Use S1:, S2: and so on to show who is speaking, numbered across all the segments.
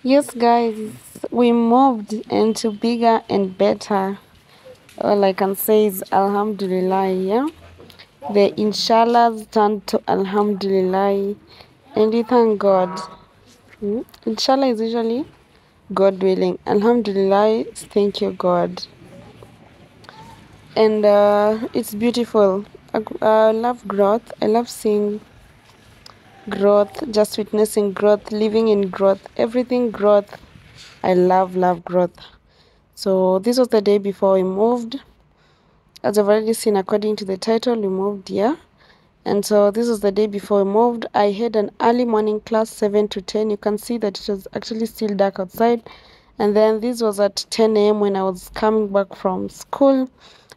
S1: Yes, guys, we moved into bigger and better. All I can say is Alhamdulillah, yeah? The Inshallahs turned to Alhamdulillah, and we thank God. Inshallah is usually God willing. Alhamdulillah, thank you, God. And it's beautiful. I love growth. I love seeing growth, just witnessing growth, living in growth, everything growth. I love growth. So this was the day before we moved. As I've already seen, according to the title, we moved here. And so this was the day before we moved. I had an early morning class, 7 to 10. You can see that it was actually still dark outside. And then this was at 10 a.m. when I was coming back from school.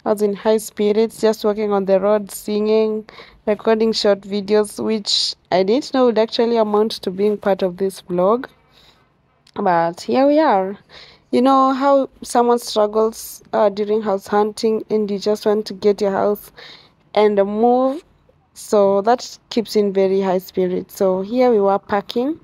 S1: I was in high spirits, just walking on the road, singing, recording short videos, which I didn't know would actually amount to being part of this vlog. But here we are. You know how someone struggles during house hunting and you just want to get your house and move. So that keeps in very high spirit. So here we were packing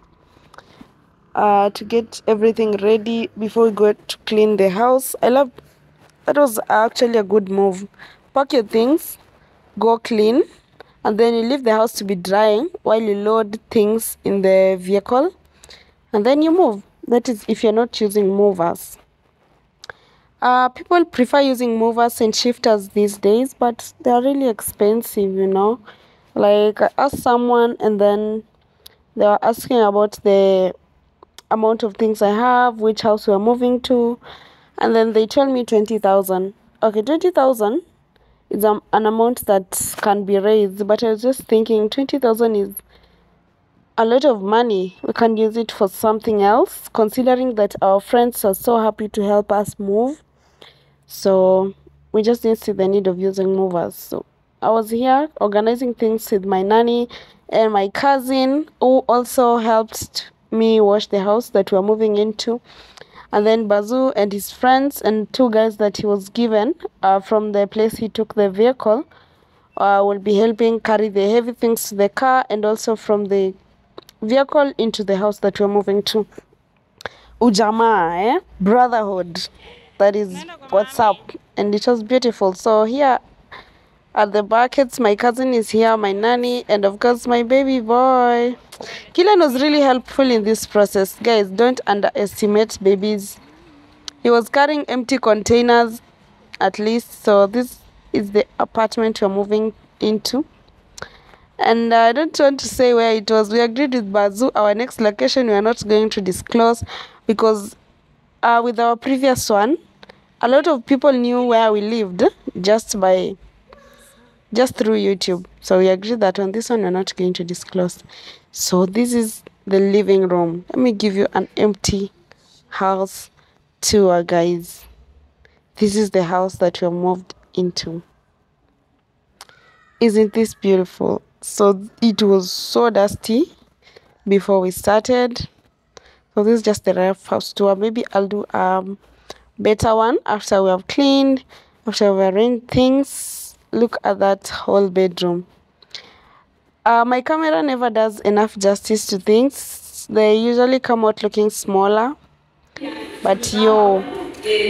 S1: to get everything ready before we go to clean the house. That was actually a good move. Pack your things, go clean, and then you leave the house to be drying while you load things in the vehicle, and then you move. That is if you're not using movers. People prefer using movers and shifters these days, but they're really expensive, you know. Like I asked someone and then they were asking about the amount of things I have, which house we're moving to, and then they told me 20,000. Okay, 20,000 is an amount that can be raised, but I was just thinking 20,000 is a lot of money. We can use it for something else, considering that our friends are so happy to help us move. So we just didn't see the need of using movers. So I was here organizing things with my nanny and my cousin, who also helped me wash the house that we're moving into. And then Bazu and his friends and two guys that he was given from the place he took the vehicle will be helping carry the heavy things to the car and also from the vehicle into the house that we're moving to. Ujamaa, brotherhood. That is what's up. And it was beautiful. So here at the buckets, my cousin is here, my nanny, and of course my baby boy. Killian was really helpful in this process. Guys, don't underestimate babies. He was carrying empty containers at least. So this is the apartment we're moving into. And I don't want to say where it was. We agreed with Bazu, our next location we are not going to disclose because with our previous one, a lot of people knew where we lived just through YouTube. So we agreed that on this one we're not going to disclose. So this is the living room. Let me give you an empty house tour, guys. This is the house that we moved into. Isn't this beautiful? So it was so dusty before we started. So this is just the rough house tour. Maybe I'll do better one after we have cleaned, after we arranged things. Look at that whole bedroom. My camera never does enough justice to things. They usually come out looking smaller, but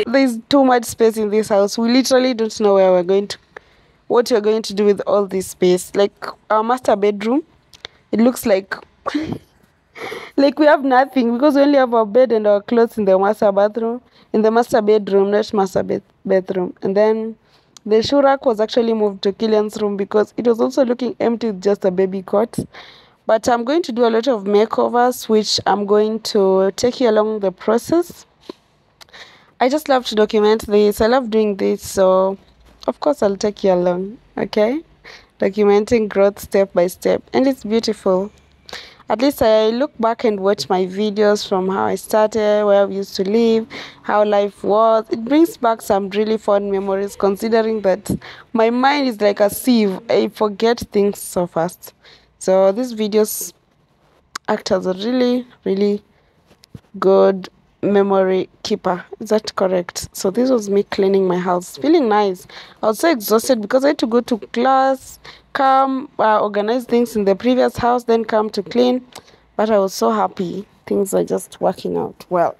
S1: there's too much space in this house. We literally don't know what we're going to do with all this space. Like our master bedroom, it looks like like we have nothing because we only have our bed and our clothes in the master bathroom, in the master bedroom, not bedroom. And then the shoe rack was actually moved to Killian's room because it was also looking empty with just a baby cot. But I'm going to do a lot of makeovers, which I'm going to take you along the process. I just love to document this. I love doing this, so of course I'll take you along, okay? Documenting growth step by step, and it's beautiful. At least I look back and watch my videos from how I started, where we used to live, how life was. It brings back some really fun memories considering that my mind is like a sieve. I forget things so fast. So these videos act as a really good memory keeper. Is that correct? So this was me cleaning my house, feeling nice. I was so exhausted because I had to go to class, come organize things in the previous house, then come to clean, but I was so happy. things are just working out well.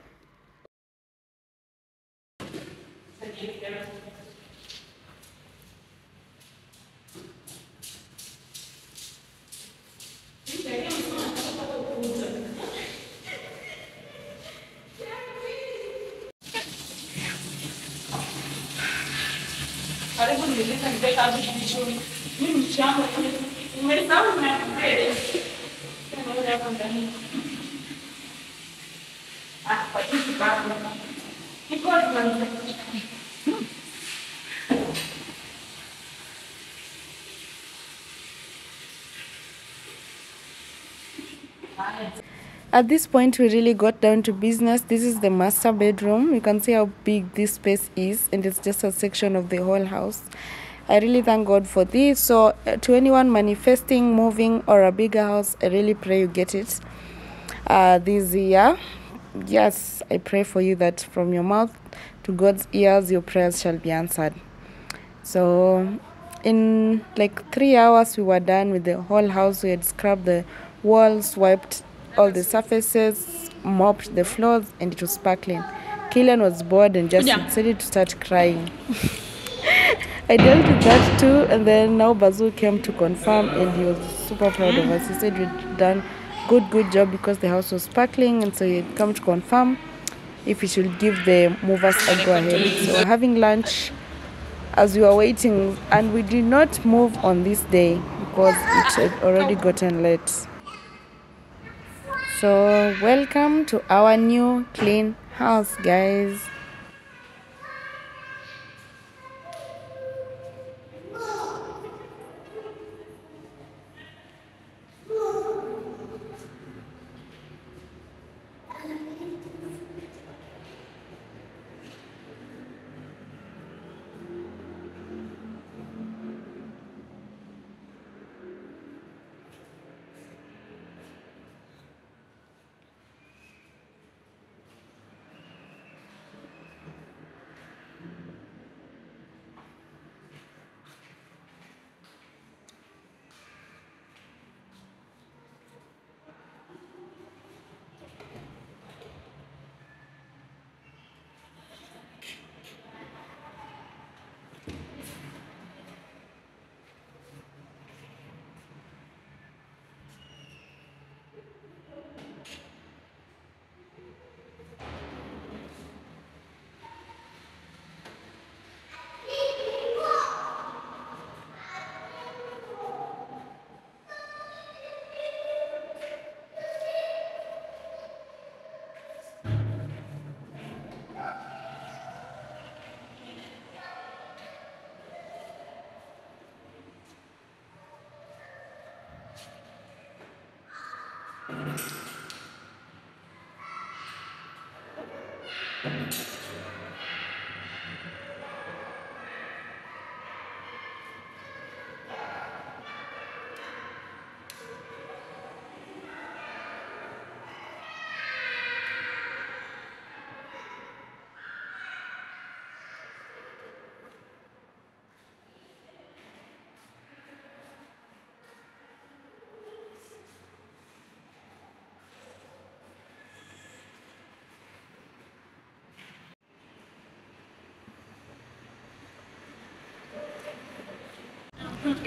S1: At this point, we really got down to business. This is the master bedroom. You can see how big this space is, and it's just a section of the whole house. I really thank God for this. So to anyone manifesting, moving, or a bigger house, I really pray you get it this year. Yes, I pray for you that from your mouth to God's ears, your prayers shall be answered. So in like 3 hours, we were done with the whole house. We had scrubbed the walls, wiped all the surfaces, mopped the floors, and it was sparkling. Killian was bored and just decided to start crying. I dealt with that too, and then now Bazu came to confirm, and he was super proud of us. He said we'd done good job because the house was sparkling, and so he had come to confirm if we should give the movers a go ahead. So having lunch as we were waiting, and we did not move on this day because it had already gotten late. So welcome to our new clean house, guys.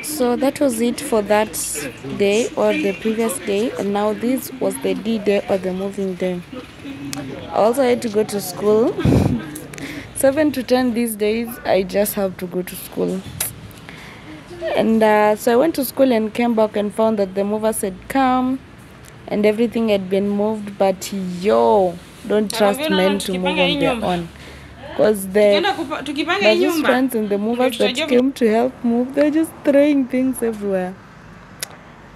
S1: So that was it for that day or the previous day, and now this was the D-Day or the moving day. I also had to go to school. 7 to 10 these days, I just have to go to school. And so I went to school and came back and found that the movers had come and everything had been moved, but don't trust men to move on their own. Because the friends and the movers that came to help move, they're just throwing things everywhere.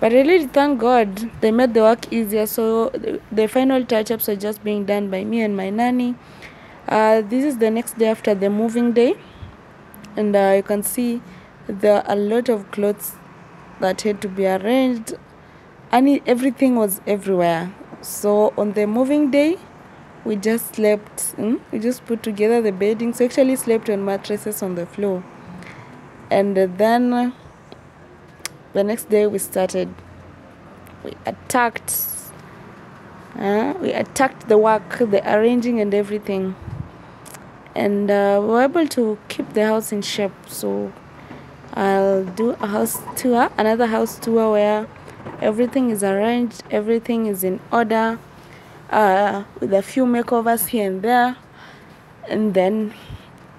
S1: But I really thank God they made the work easier. So the final touch-ups are just being done by me and my nanny. This is the next day after the moving day. And you can see there are a lot of clothes that had to be arranged. And everything was everywhere. So on the moving day, we just slept. We just put together the bedding. So actually slept on mattresses on the floor. And then the next day we started. We attacked We attacked the work, the arranging and everything, and we were able to keep the house in shape. So I'll do a house tour, another house tour, where everything is arranged, everything is in order, with a few makeovers here and there, and then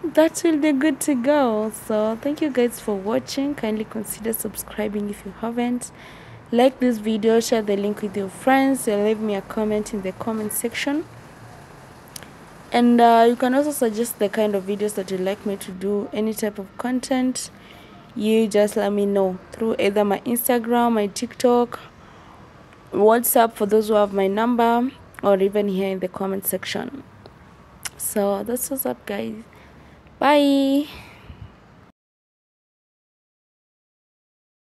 S1: that will be good to go. So thank you guys for watching. Kindly consider subscribing if you haven't. Like this video, share the link with your friends, and leave me a comment in the comment section. And you can also suggest the kind of videos that you'd like me to do, any type of content. You just let me know through either my Instagram, my TikTok, WhatsApp for those who have my number, or even here in the comment section. So that's what's up, guys. Bye.